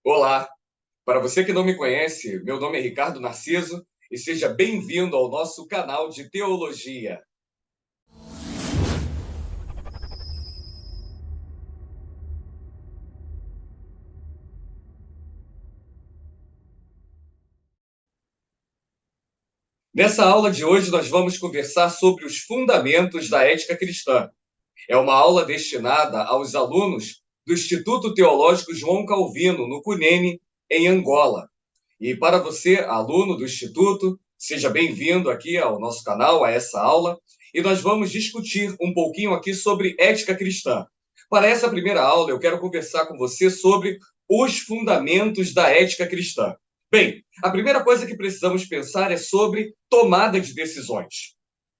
Olá, para você que não me conhece, meu nome é Ricardo Narciso e seja bem-vindo ao nosso canal de teologia. Nessa aula de hoje, nós vamos conversar sobre os fundamentos da ética cristã. É uma aula destinada aos alunos do Instituto Teológico João Calvino, no Cunene, em Angola. E para você, aluno do Instituto, seja bem-vindo aqui ao nosso canal, a essa aula, e nós vamos discutir um pouquinho aqui sobre ética cristã. Para essa primeira aula, eu quero conversar com você sobre os fundamentos da ética cristã. Bem, a primeira coisa que precisamos pensar é sobre tomada de decisões.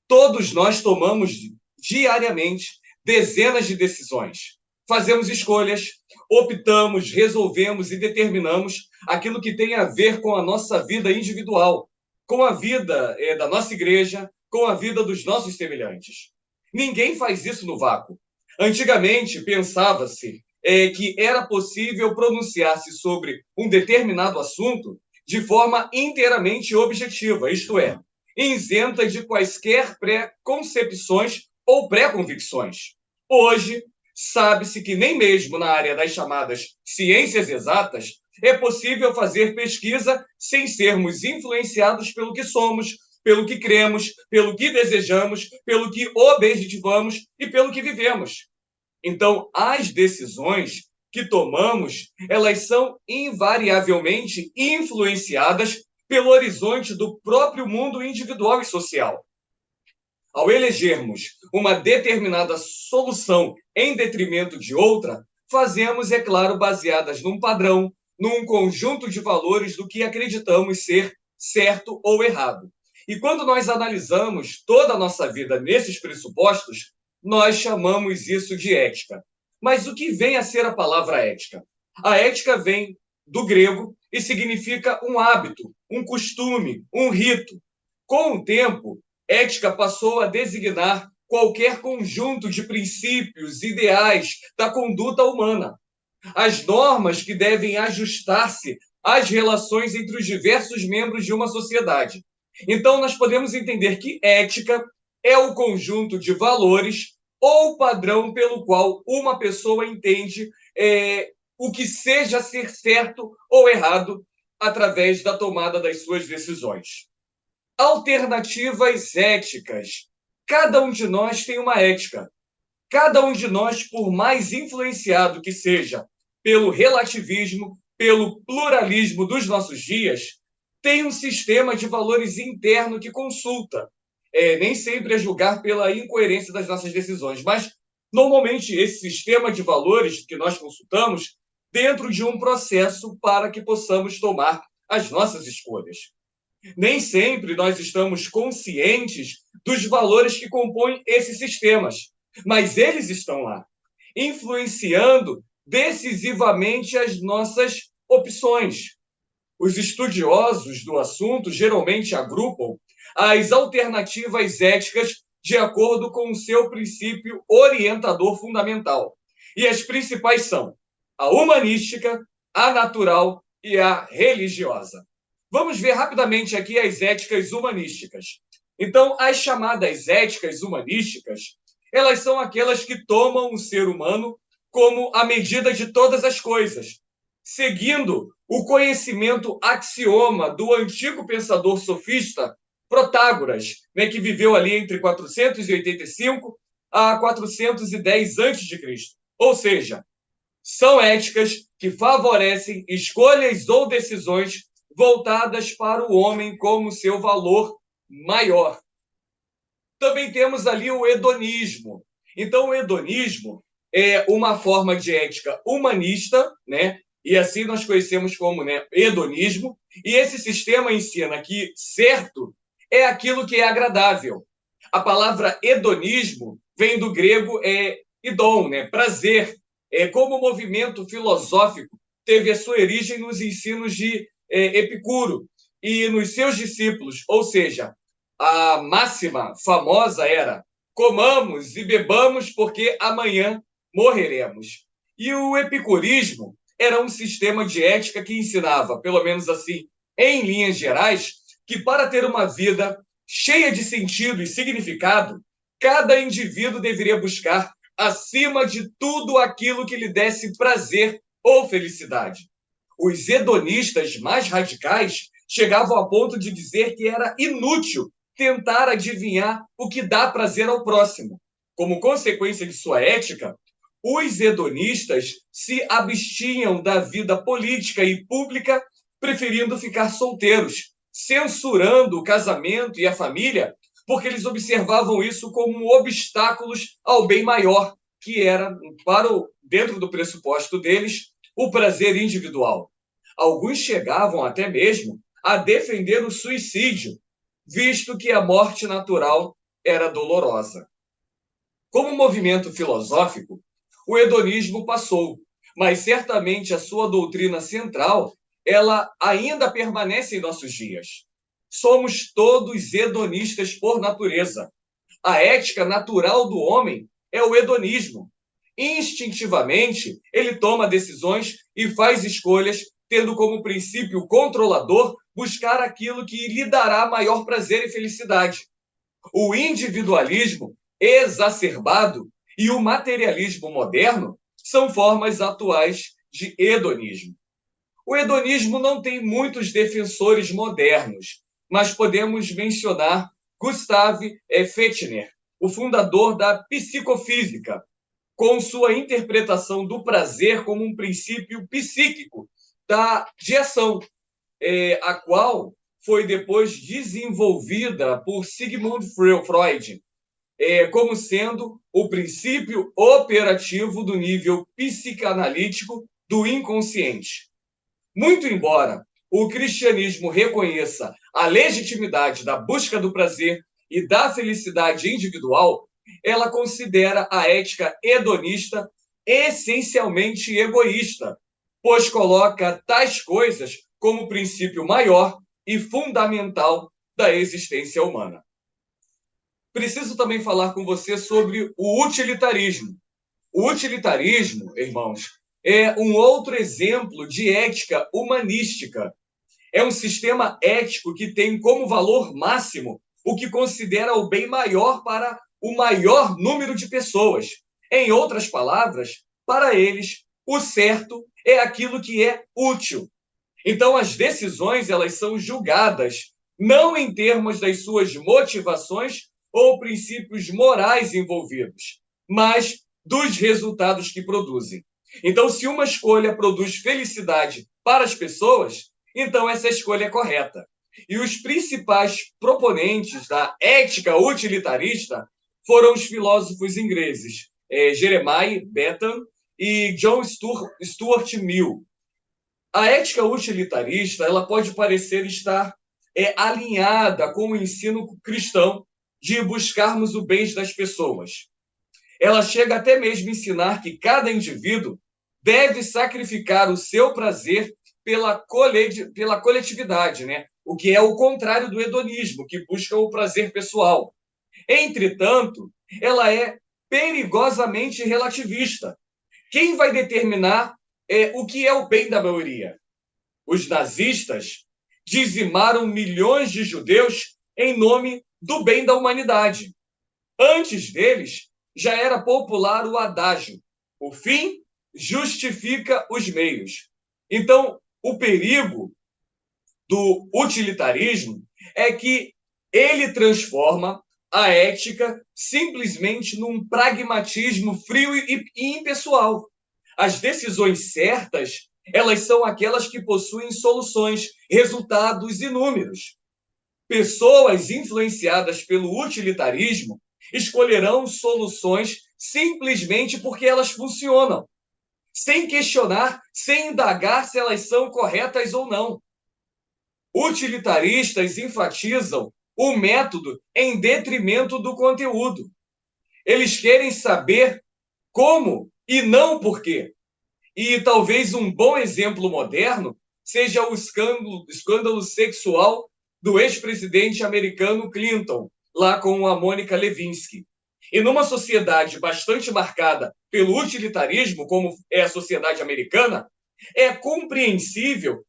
Todos nós tomamos diariamente dezenas de decisões. Fazemos escolhas, optamos, resolvemos e determinamos aquilo que tem a ver com a nossa vida individual, com a vida da nossa igreja, com a vida dos nossos semelhantes. Ninguém faz isso no vácuo. Antigamente, pensava-se que era possível pronunciar-se sobre um determinado assunto de forma inteiramente objetiva, isto é, isenta de quaisquer preconcepções ou pré-convicções. Hoje, sabe-se que nem mesmo na área das chamadas ciências exatas é possível fazer pesquisa sem sermos influenciados pelo que somos, pelo que cremos, pelo que desejamos, pelo que objetivamos e pelo que vivemos. Então, as decisões que tomamos, elas são invariavelmente influenciadas pelo horizonte do próprio mundo individual e social. Ao elegermos uma determinada solução em detrimento de outra, fazemos, é claro, baseadas num padrão, num conjunto de valores do que acreditamos ser certo ou errado. E quando nós analisamos toda a nossa vida nesses pressupostos, nós chamamos isso de ética. Mas o que vem a ser a palavra ética? A ética vem do grego e significa um hábito, um costume, um rito. Com o tempo, ética passou a designar qualquer conjunto de princípios, ideais da conduta humana. As normas que devem ajustar-se às relações entre os diversos membros de uma sociedade. Então, nós podemos entender que ética é o conjunto de valores ou padrão pelo qual uma pessoa entende o que seja ser certo ou errado através da tomada das suas decisões. Alternativas éticas. Cada um de nós tem uma ética. Cada um de nós, por mais influenciado que seja pelo relativismo, pelo pluralismo dos nossos dias, tem um sistema de valores interno que consulta. Nem sempre é julgar pela incoerência das nossas decisões, mas normalmente esse sistema de valores que nós consultamos dentro de um processo para que possamos tomar as nossas escolhas. Nem sempre nós estamos conscientes dos valores que compõem esses sistemas, mas eles estão lá, influenciando decisivamente as nossas opções. Os estudiosos do assunto geralmente agrupam as alternativas éticas de acordo com o seu princípio orientador fundamental. E as principais são a humanística, a natural e a religiosa. Vamos ver rapidamente aqui as éticas humanísticas. Então, as chamadas éticas humanísticas, elas são aquelas que tomam o ser humano como a medida de todas as coisas, seguindo o conhecimento axioma do antigo pensador sofista Protágoras, né, que viveu ali entre 485 a 410 a.C. Ou seja, são éticas que favorecem escolhas ou decisões voltadas para o homem como seu valor maior. Também temos ali o hedonismo. Então, o hedonismo é uma forma de ética humanista, né? E assim nós conhecemos como, né, hedonismo. E esse sistema ensina que certo é aquilo que é agradável. A palavra hedonismo vem do grego idon, né, prazer. Como movimento filosófico teve a sua origem nos ensinos de Epicuro e nos seus discípulos, ou seja, a máxima famosa era: comamos e bebamos porque amanhã morreremos. E o epicurismo era um sistema de ética que ensinava, pelo menos assim, em linhas gerais, que para ter uma vida cheia de sentido e significado, cada indivíduo deveria buscar, acima de tudo, aquilo que lhe desse prazer ou felicidade. Os hedonistas mais radicais chegavam a ponto de dizer que era inútil tentar adivinhar o que dá prazer ao próximo. Como consequência de sua ética, os hedonistas se abstinham da vida política e pública, preferindo ficar solteiros, censurando o casamento e a família, porque eles observavam isso como obstáculos ao bem maior, que era, dentro do pressuposto deles, o prazer individual. Alguns chegavam até mesmo a defender o suicídio, visto que a morte natural era dolorosa. Como movimento filosófico, o hedonismo passou, mas certamente a sua doutrina central, ela ainda permanece em nossos dias. Somos todos hedonistas por natureza. A ética natural do homem é o hedonismo. Instintivamente, ele toma decisões e faz escolhas, tendo como princípio controlador buscar aquilo que lhe dará maior prazer e felicidade. O individualismo exacerbado e o materialismo moderno são formas atuais de hedonismo. O hedonismo não tem muitos defensores modernos, mas podemos mencionar Gustav Fechner, o fundador da psicofísica, com sua interpretação do prazer como um princípio psíquico de ação, a qual foi depois desenvolvida por Sigmund Freud, como sendo o princípio operativo do nível psicanalítico do inconsciente. Muito embora o cristianismo reconheça a legitimidade da busca do prazer e da felicidade individual, ela considera a ética hedonista essencialmente egoísta, pois coloca tais coisas como princípio maior e fundamental da existência humana. Preciso também falar com você sobre o utilitarismo. O utilitarismo, irmãos, é um outro exemplo de ética humanística. É um sistema ético que tem como valor máximo o que considera o bem maior para o maior número de pessoas. Em outras palavras, para eles, o certo é aquilo que é útil. Então, as decisões elas são julgadas não em termos das suas motivações ou princípios morais envolvidos, mas dos resultados que produzem. Então, se uma escolha produz felicidade para as pessoas, então essa escolha é correta. E os principais proponentes da ética utilitarista foram os filósofos ingleses Jeremiah Bentham e John Stuart Mill. A ética utilitarista ela pode parecer estar alinhada com o ensino cristão de buscarmos o bem das pessoas. Ela chega até mesmo a ensinar que cada indivíduo deve sacrificar o seu prazer pela coletividade, né? O que é o contrário do hedonismo, que busca o prazer pessoal. Entretanto, ela é perigosamente relativista. Quem vai determinar o que é o bem da maioria? Os nazistas dizimaram milhões de judeus em nome do bem da humanidade. Antes deles, já era popular o adágio: o fim justifica os meios. Então, o perigo do utilitarismo é que ele transforma a ética simplesmente num pragmatismo frio e impessoal. As decisões certas, elas são aquelas que possuem soluções, resultados e números. Pessoas influenciadas pelo utilitarismo escolherão soluções simplesmente porque elas funcionam, sem questionar, sem indagar se elas são corretas ou não. Utilitaristas enfatizam o método em detrimento do conteúdo. Eles querem saber como e não por quê. E talvez um bom exemplo moderno seja o escândalo sexual do ex-presidente americano Clinton, lá com a Mônica Lewinsky. E numa sociedade bastante marcada pelo utilitarismo, como é a sociedade americana, É compreensível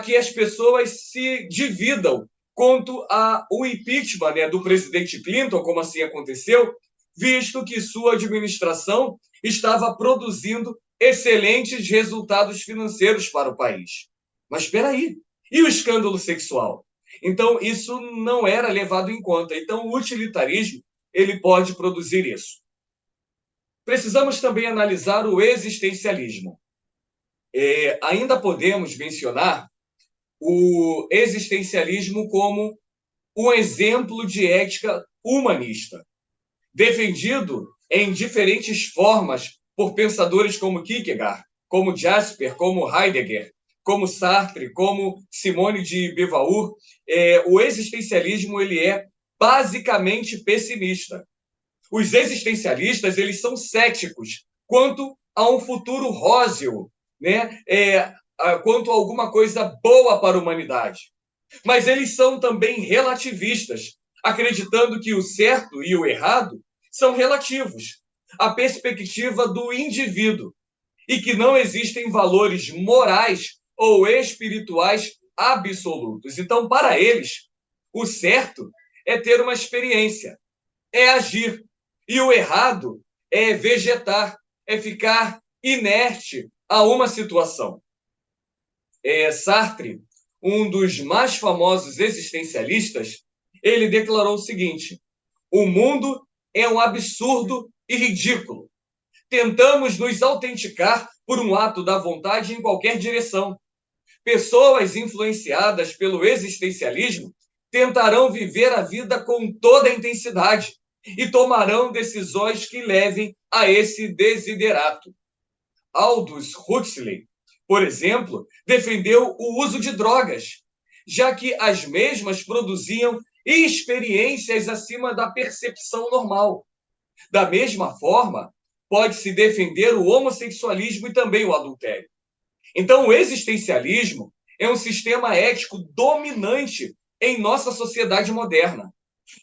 que as pessoas se dividam quanto ao impeachment, né, do presidente Clinton, como assim aconteceu, visto que sua administração estava produzindo excelentes resultados financeiros para o país. Mas espera aí, e o escândalo sexual? Então, isso não era levado em conta. Então, o utilitarismo ele pode produzir isso. Precisamos também analisar o existencialismo. Ainda podemos mencionar o existencialismo como um exemplo de ética humanista, defendido em diferentes formas por pensadores como Kierkegaard, como Jasper, como Heidegger, como Sartre, como Simone de Beauvoir. O existencialismo ele é basicamente pessimista. Os existencialistas eles são céticos quanto a um futuro róseo, né? Quanto a alguma coisa boa para a humanidade. Mas eles são também relativistas, acreditando que o certo e o errado são relativos, a perspectiva do indivíduo, e que não existem valores morais ou espirituais absolutos. Então, para eles, o certo é ter uma experiência, é agir, e o errado é vegetar, é ficar inerte a uma situação. Sartre, um dos mais famosos existencialistas, ele declarou o seguinte: o mundo é um absurdo e ridículo. Tentamos nos autenticar por um ato da vontade em qualquer direção. Pessoas influenciadas pelo existencialismo tentarão viver a vida com toda a intensidade e tomarão decisões que levem a esse desiderato. Aldous Huxley, por exemplo, defendeu o uso de drogas, já que as mesmas produziam experiências acima da percepção normal. Da mesma forma, pode-se defender o homossexualismo e também o adultério. Então, o existencialismo é um sistema ético dominante em nossa sociedade moderna.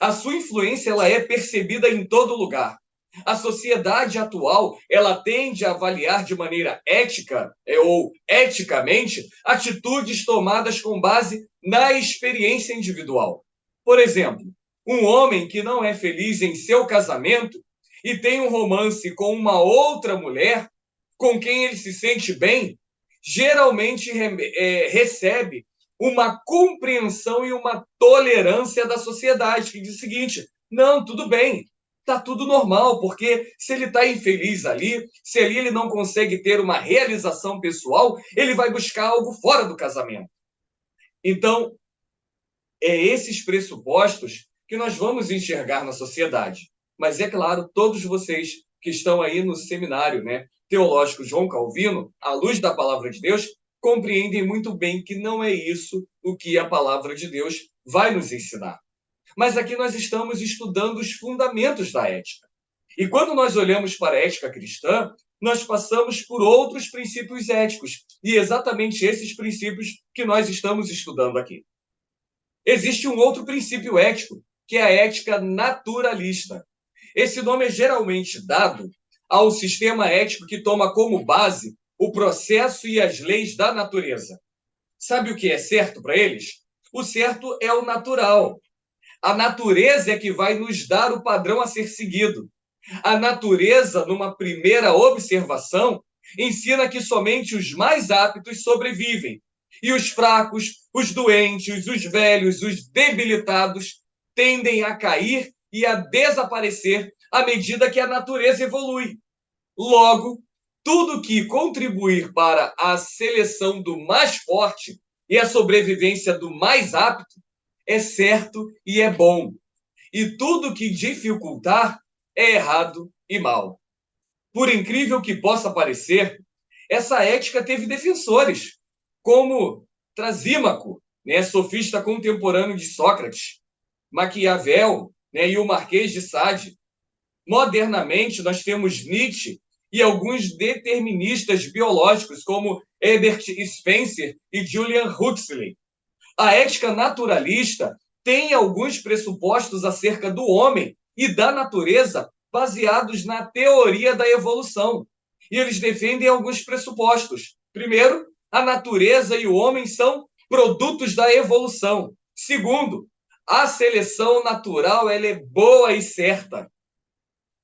A sua influência ela é percebida em todo lugar. A sociedade atual ela tende a avaliar de maneira ética ou eticamente atitudes tomadas com base na experiência individual. Por exemplo, um homem que não é feliz em seu casamento e tem um romance com uma outra mulher com quem ele se sente bem, geralmente recebe uma compreensão e uma tolerância da sociedade, que diz o seguinte: não, tudo bem, tá tudo normal, porque se ele está infeliz ali, se ali ele não consegue ter uma realização pessoal, ele vai buscar algo fora do casamento. Então, esses pressupostos que nós vamos enxergar na sociedade. Mas é claro, todos vocês que estão aí no seminário, né, teológico João Calvino, à luz da palavra de Deus, compreendem muito bem que não é isso o que a palavra de Deus vai nos ensinar. Mas aqui nós estamos estudando os fundamentos da ética. E quando nós olhamos para a ética cristã, nós passamos por outros princípios éticos. E exatamente esses princípios que nós estamos estudando aqui. Existe um outro princípio ético, que é a ética naturalista. Esse nome é geralmente dado ao sistema ético que toma como base o processo e as leis da natureza. Sabe o que é certo para eles? O certo é o natural. A natureza é que vai nos dar o padrão a ser seguido. A natureza, numa primeira observação, ensina que somente os mais aptos sobrevivem. E os fracos, os doentes, os velhos, os debilitados tendem a cair e a desaparecer à medida que a natureza evolui. Logo, tudo que contribuir para a seleção do mais forte e a sobrevivência do mais apto é certo e é bom. E tudo que dificultar é errado e mal. Por incrível que possa parecer, essa ética teve defensores, como Trasímaco, né, sofista contemporâneo de Sócrates, Maquiavel, né, e o Marquês de Sade. Modernamente, nós temos Nietzsche e alguns deterministas biológicos, como Herbert Spencer e Julian Huxley. A ética naturalista tem alguns pressupostos acerca do homem e da natureza baseados na teoria da evolução. E eles defendem alguns pressupostos, Primeiro, a natureza e o homem são produtos da evolução. Segundo, a seleção natural ela é boa e certa.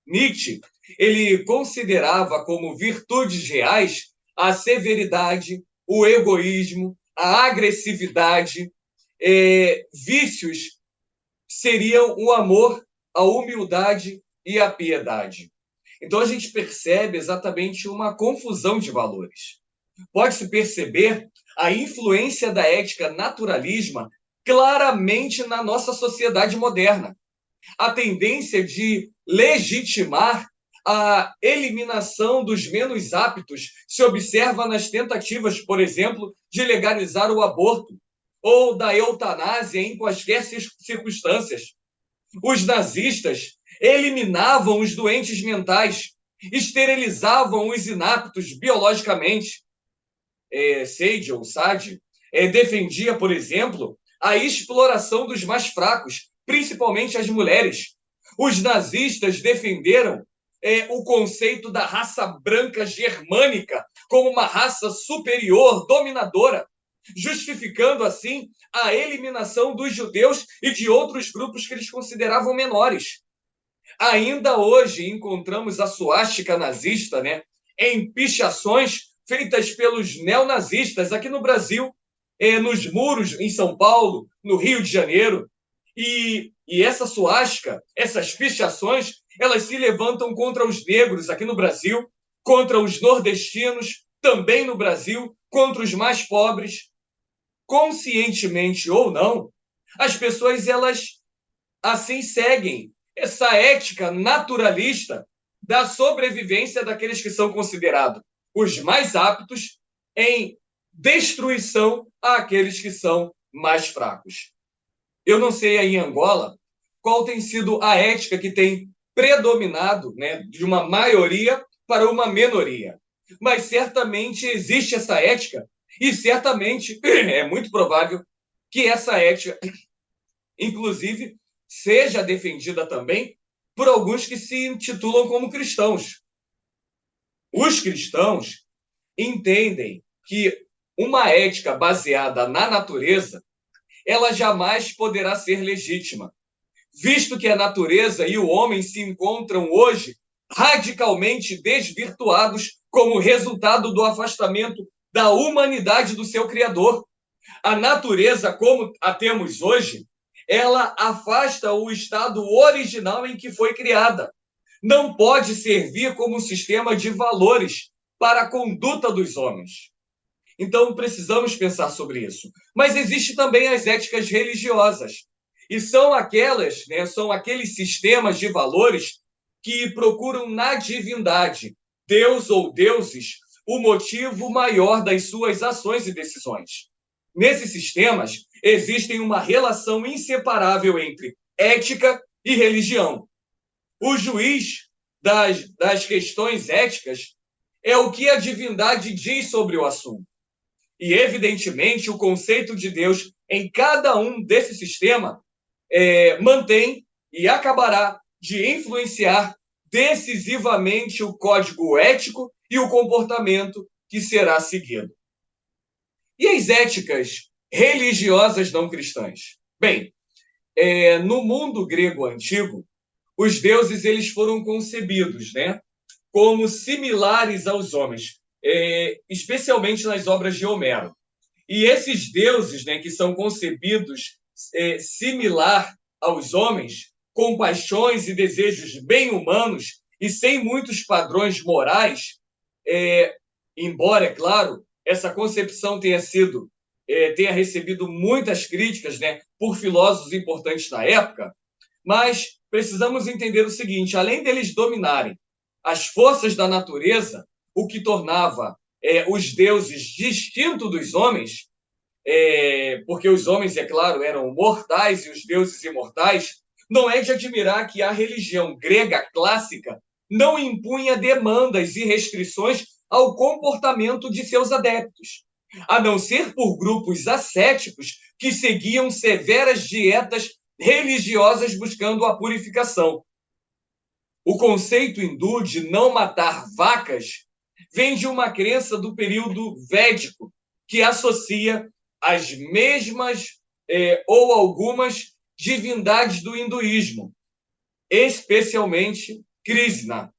Nietzsche, ele considerava como virtudes reais a severidade, o egoísmo, a agressividade, vícios seriam o amor, a humildade e a piedade. Então a gente percebe exatamente uma confusão de valores. Pode-se perceber a influência da ética naturalismo claramente na nossa sociedade moderna. A tendência de legitimar a eliminação dos menos aptos se observa nas tentativas, por exemplo, de legalizar o aborto ou da eutanásia em quaisquer circunstâncias. Os nazistas eliminavam os doentes mentais, esterilizavam os inaptos biologicamente. Sade defendia, por exemplo, a exploração dos mais fracos, principalmente as mulheres. Os nazistas defenderam o conceito da raça branca germânica como uma raça superior, dominadora, justificando assim a eliminação dos judeus e de outros grupos que eles consideravam menores. Ainda hoje encontramos a suástica nazista, né, em pichações feitas pelos neonazistas aqui no Brasil, nos muros em São Paulo, no Rio de Janeiro. E essa suástica, essas pichações, elas se levantam contra os negros aqui no Brasil, contra os nordestinos, também no Brasil, contra os mais pobres. Conscientemente ou não, as pessoas elas assim seguem essa ética naturalista da sobrevivência daqueles que são considerados os mais aptos em destruição àqueles que são mais fracos. Eu não sei aí em Angola qual tem sido a ética que tem predominado, né, de uma maioria para uma minoria. Mas certamente existe essa ética e certamente é muito provável que essa ética, inclusive, seja defendida também por alguns que se intitulam como cristãos. Os cristãos entendem que uma ética baseada na natureza, ela jamais poderá ser legítima, visto que a natureza e o homem se encontram hoje radicalmente desvirtuados como resultado do afastamento da humanidade do seu Criador. A natureza, como a temos hoje, ela afasta o estado original em que foi criada. Não pode servir como um sistema de valores para a conduta dos homens. Então, precisamos pensar sobre isso. Mas existe também as éticas religiosas. E são aquelas, né, são aqueles sistemas de valores que procuram na divindade, Deus ou deuses, o motivo maior das suas ações e decisões. Nesses sistemas, existem uma relação inseparável entre ética e religião. O juiz das questões éticas é o que a divindade diz sobre o assunto. E, evidentemente, o conceito de Deus em cada um desse sistema mantém e acabará de influenciar decisivamente o código ético e o comportamento que será seguido. E as éticas religiosas não cristãs? Bem, no mundo grego antigo, os deuses eles foram concebidos, né, como similares aos homens, especialmente nas obras de Homero. E esses deuses, né, que são concebidos similar aos homens, com paixões e desejos bem humanos e sem muitos padrões morais, embora, é claro, essa concepção tenha recebido muitas críticas, né, por filósofos importantes na época, mas precisamos entender o seguinte: além deles dominarem as forças da natureza, o que tornava os deuses distintos dos homens, porque os homens, é claro, eram mortais e os deuses imortais, não é de admirar que a religião grega clássica não impunha demandas e restrições ao comportamento de seus adeptos, a não ser por grupos ascéticos que seguiam severas dietas religiosas buscando a purificação. O conceito hindu de não matar vacas vem de uma crença do período védico, que associa as mesmas ou algumas divindades do hinduísmo, especialmente Krishna.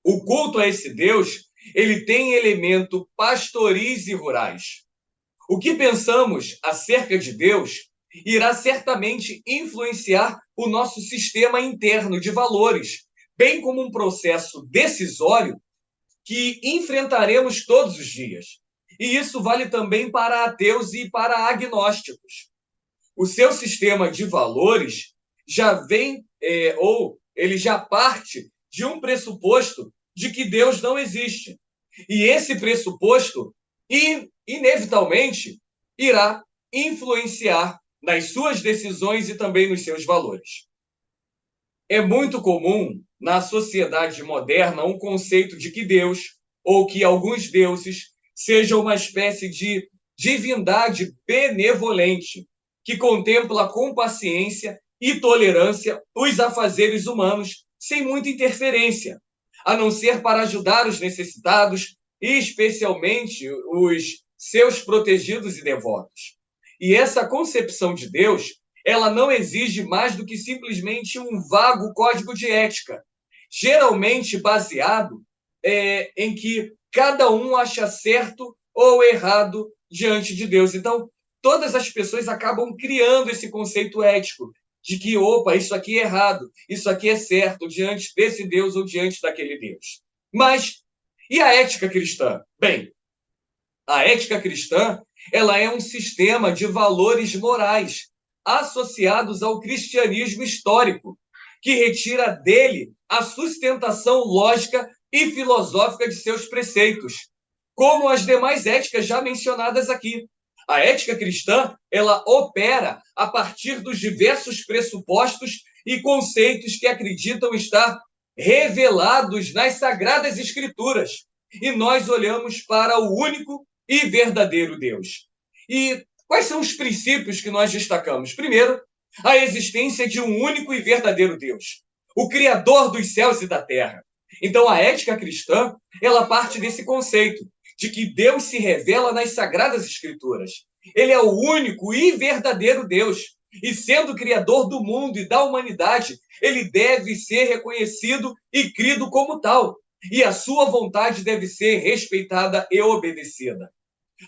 O culto a esse Deus, ele tem elemento pastoris e rurais. O que pensamos acerca de Deus irá certamente influenciar o nosso sistema interno de valores, bem como um processo decisório que enfrentaremos todos os dias. E isso vale também para ateus e para agnósticos. O seu sistema de valores já vem, ou ele já parte de um pressuposto de que Deus não existe. E esse pressuposto, inevitavelmente, irá influenciar nas suas decisões e também nos seus valores. É muito comum na sociedade moderna um conceito de que Deus, ou que alguns deuses, sejam uma espécie de divindade benevolente, que contempla com paciência e tolerância os afazeres humanos sem muita interferência, a não ser para ajudar os necessitados e especialmente os seus protegidos e devotos. E essa concepção de Deus, ela não exige mais do que simplesmente um vago código de ética, geralmente baseado em que cada um acha certo ou errado diante de Deus. Então, todas as pessoas acabam criando esse conceito ético de que, opa, isso aqui é errado, isso aqui é certo, diante desse Deus ou diante daquele Deus. Mas, e a ética cristã? Bem, a ética cristã, ela é um sistema de valores morais associados ao cristianismo histórico, que retira dele a sustentação lógica e filosófica de seus preceitos, como as demais éticas já mencionadas aqui. A ética cristã, ela opera a partir dos diversos pressupostos e conceitos que acreditam estar revelados nas Sagradas Escrituras. E nós olhamos para o único e verdadeiro Deus. E quais são os princípios que nós destacamos? Primeiro, a existência de um único e verdadeiro Deus, o Criador dos céus e da terra. Então, a ética cristã, ela parte desse conceito de que Deus se revela nas Sagradas Escrituras. Ele é o único e verdadeiro Deus. E sendo criador do mundo e da humanidade, ele deve ser reconhecido e crido como tal. E a sua vontade deve ser respeitada e obedecida.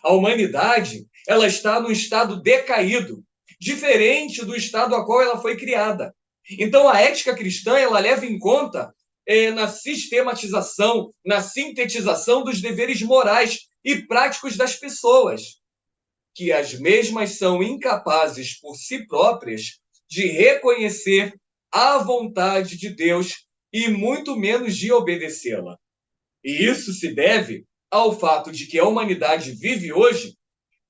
A humanidade, ela está num estado decaído, diferente do estado a qual ela foi criada. Então, a ética cristã, ela leva em conta na sistematização, na sintetização dos deveres morais e práticos das pessoas, que as mesmas são incapazes por si próprias de reconhecer a vontade de Deus e muito menos de obedecê-la. E isso se deve ao fato de que a humanidade vive hoje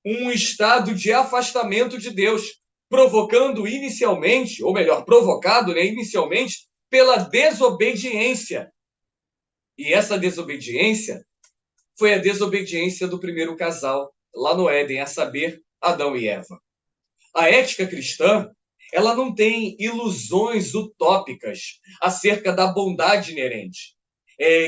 um estado de afastamento de Deus, provocando inicialmente, ou melhor, provocado inicialmente pela desobediência. E essa desobediência foi a desobediência do primeiro casal lá no Éden, a saber, Adão e Eva. A ética cristã, ela não tem ilusões utópicas acerca da bondade inerente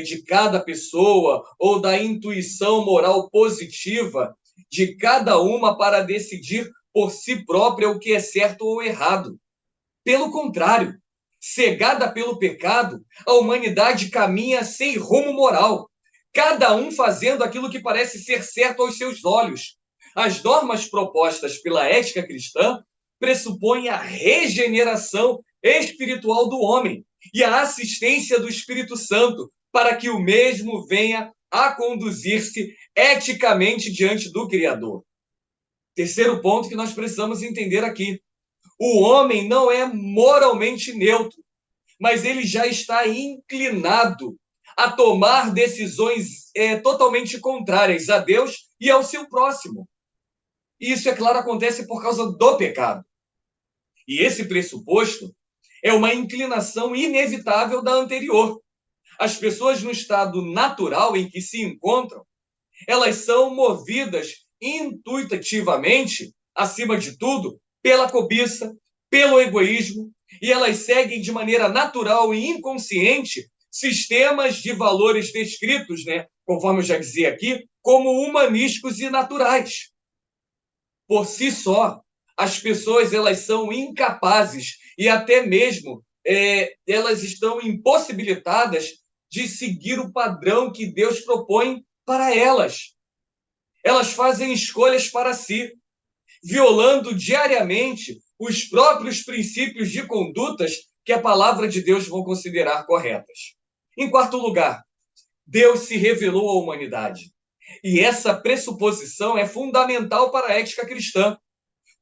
de cada pessoa ou da intuição moral positiva de cada uma para decidir por si própria o que é certo ou errado. Pelo contrário, cegada pelo pecado, a humanidade caminha sem rumo moral, cada um fazendo aquilo que parece ser certo aos seus olhos. As normas propostas pela ética cristã pressupõem a regeneração espiritual do homem e a assistência do Espírito Santo para que o mesmo venha a conduzir-se eticamente diante do Criador. Terceiro ponto que nós precisamos entender aqui. O homem não é moralmente neutro, mas ele já está inclinado a tomar decisões totalmente contrárias a Deus e ao seu próximo. E isso, é claro, acontece por causa do pecado. E esse pressuposto é uma inclinação inevitável da anterior. As pessoas no estado natural em que se encontram, elas são movidas intuitivamente, acima de tudo, pela cobiça, pelo egoísmo, e elas seguem de maneira natural e inconsciente sistemas de valores descritos conforme eu já dizia aqui, como humanísticos e naturais. Por si só, as pessoas elas são incapazes e até mesmo elas estão impossibilitadas de seguir o padrão que Deus propõe para elas. Elas fazem escolhas para si, violando diariamente os próprios princípios de condutas que a palavra de Deus vão considerar corretas. Em quarto lugar, Deus se revelou à humanidade. E essa pressuposição é fundamental para a ética cristã,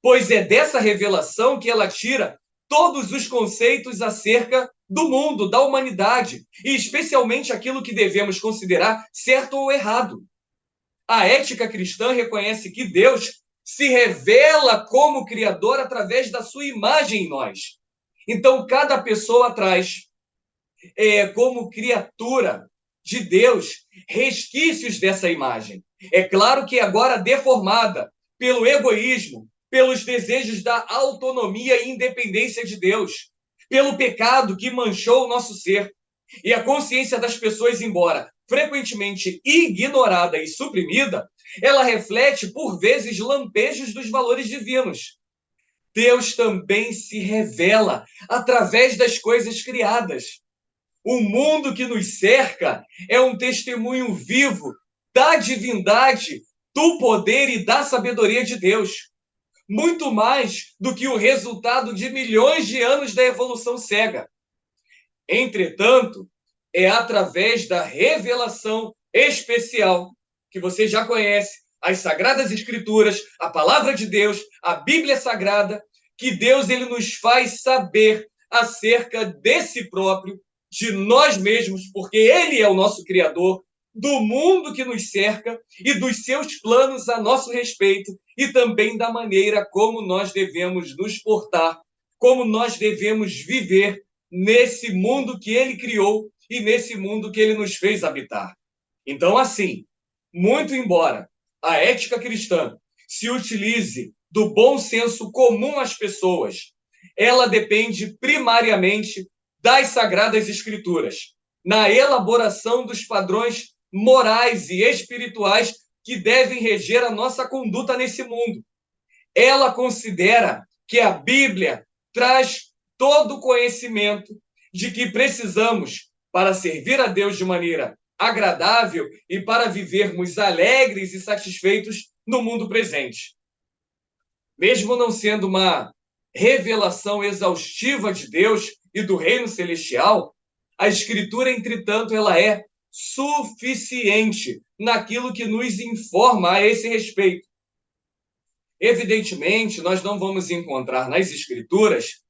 pois é dessa revelação que ela tira todos os conceitos acerca do mundo, da humanidade, e especialmente aquilo que devemos considerar certo ou errado. A ética cristã reconhece que Deus se revela como Criador através da sua imagem em nós. Então, cada pessoa traz, como criatura de Deus, resquícios dessa imagem. É claro que agora deformada pelo egoísmo, pelos desejos da autonomia e independência de Deus, pelo pecado que manchou o nosso ser. E a consciência das pessoas, embora frequentemente ignorada e suprimida, ela reflete, por vezes, lampejos dos valores divinos. Deus também se revela através das coisas criadas. O mundo que nos cerca é um testemunho vivo da divindade, do poder e da sabedoria de Deus. Muito mais do que o resultado de milhões de anos da evolução cega. Entretanto, é através da revelação especial, que você já conhece, as Sagradas Escrituras, a Palavra de Deus, a Bíblia Sagrada, que Deus ele nos faz saber acerca de si próprio, de nós mesmos, porque Ele é o nosso Criador, do mundo que nos cerca e dos seus planos a nosso respeito e também da maneira como nós devemos nos portar, como nós devemos viver nesse mundo que Ele criou e nesse mundo que Ele nos fez habitar. Então, assim, muito embora a ética cristã se utilize do bom senso comum às pessoas, ela depende primariamente das Sagradas Escrituras, na elaboração dos padrões morais e espirituais que devem reger a nossa conduta nesse mundo. Ela considera que a Bíblia traz todo o conhecimento de que precisamos para servir a Deus de maneira agradável e para vivermos alegres e satisfeitos no mundo presente. Mesmo não sendo uma revelação exaustiva de Deus e do reino celestial, a Escritura, entretanto, ela é suficiente naquilo que nos informa a esse respeito. Evidentemente, nós não vamos encontrar nas Escrituras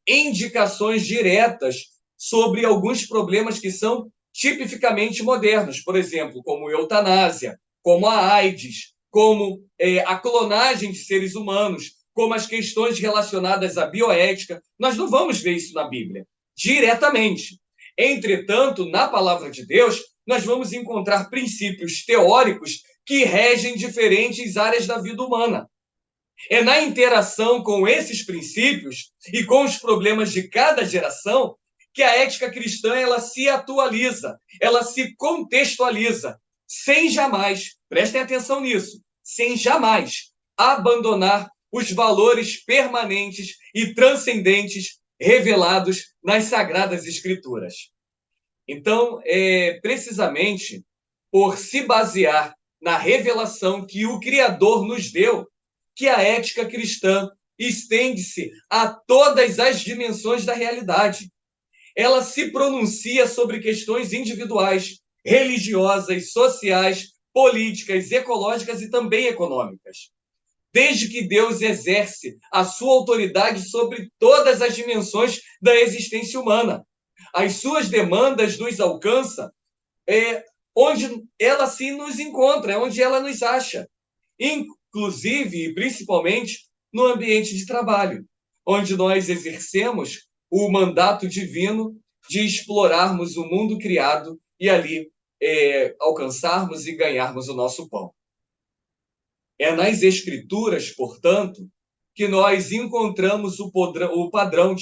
indicações diretas sobre alguns problemas que são tipificamente modernos, por exemplo, como eutanásia, como a AIDS, como a clonagem de seres humanos, como as questões relacionadas à bioética. Nós não vamos ver isso na Bíblia, diretamente. Entretanto, na palavra de Deus, nós vamos encontrar princípios teóricos que regem diferentes áreas da vida humana. É na interação com esses princípios e com os problemas de cada geração que a ética cristã ela se atualiza, ela se contextualiza, sem jamais, prestem atenção nisso, sem jamais abandonar os valores permanentes e transcendentes revelados nas Sagradas Escrituras. Então, precisamente por se basear na revelação que o Criador nos deu, que a ética cristã estende-se a todas as dimensões da realidade. Ela se pronuncia sobre questões individuais, religiosas, sociais, políticas, ecológicas e também econômicas. Desde que Deus exerce a sua autoridade sobre todas as dimensões da existência humana. As suas demandas nos alcançam onde ela se nos encontra, onde ela nos acha. Inclusive e principalmente no ambiente de trabalho, onde nós exercemos o mandato divino de explorarmos o mundo criado e ali alcançarmos e ganharmos o nosso pão. É nas Escrituras, portanto, que nós encontramos o padrão,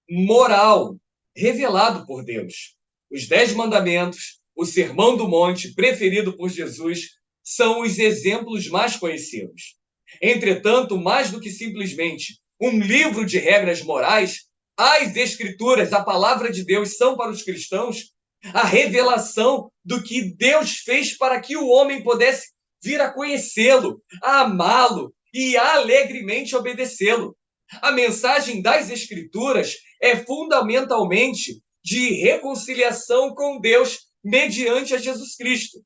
moral revelado por Deus. Os 10 mandamentos, o Sermão do Monte, preferido por Jesus, são os exemplos mais conhecidos. Entretanto, mais do que simplesmente um livro de regras morais, as Escrituras, a palavra de Deus, são para os cristãos a revelação do que Deus fez para que o homem pudesse vir a conhecê-lo, a amá-lo e alegremente obedecê-lo. A mensagem das Escrituras é fundamentalmente de reconciliação com Deus mediante a Jesus Cristo.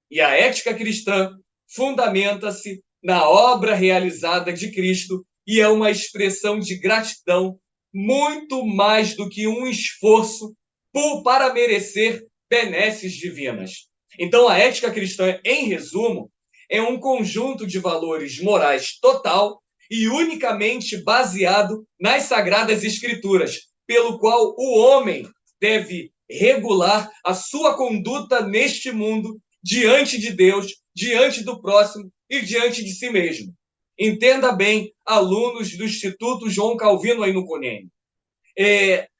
E a ética cristã fundamenta-se na obra realizada de Cristo e é uma expressão de gratidão muito mais do que um esforço para merecer benesses divinas. Então, a ética cristã, em resumo, é um conjunto de valores morais total e unicamente baseado nas Sagradas Escrituras, pelo qual o homem deve regular a sua conduta neste mundo diante de Deus, diante do próximo e diante de si mesmo. Entenda bem, alunos do Instituto João Calvino aí no CUNEM.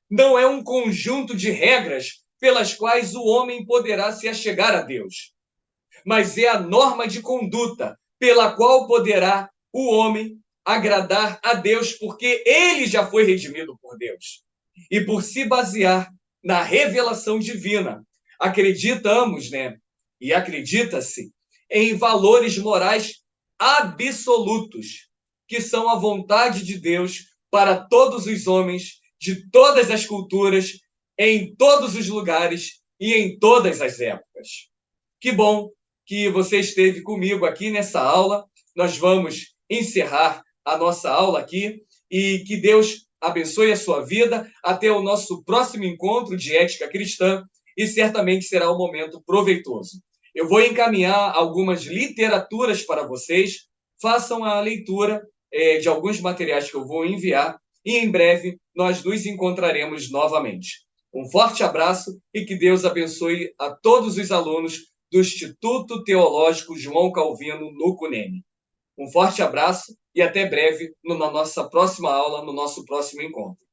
Não é um conjunto de regras pelas quais o homem poderá se achegar a Deus, mas é a norma de conduta pela qual poderá o homem agradar a Deus, porque ele já foi redimido por Deus. E por se basear na revelação divina, acreditamos, né? E acredita-se em valores morais absolutos, que são a vontade de Deus para todos os homens, de todas as culturas, em todos os lugares e em todas as épocas. Que bom que você esteve comigo aqui nessa aula. Nós vamos encerrar a nossa aula aqui e que Deus abençoe a sua vida. Até o nosso próximo encontro de ética cristã e certamente será um momento proveitoso. Eu vou encaminhar algumas literaturas para vocês. Façam a leitura de alguns materiais que eu vou enviar e em breve nós nos encontraremos novamente. Um forte abraço e que Deus abençoe a todos os alunos do Instituto Teológico João Calvino no CUNEM. Um forte abraço e até breve na nossa próxima aula, no nosso próximo encontro.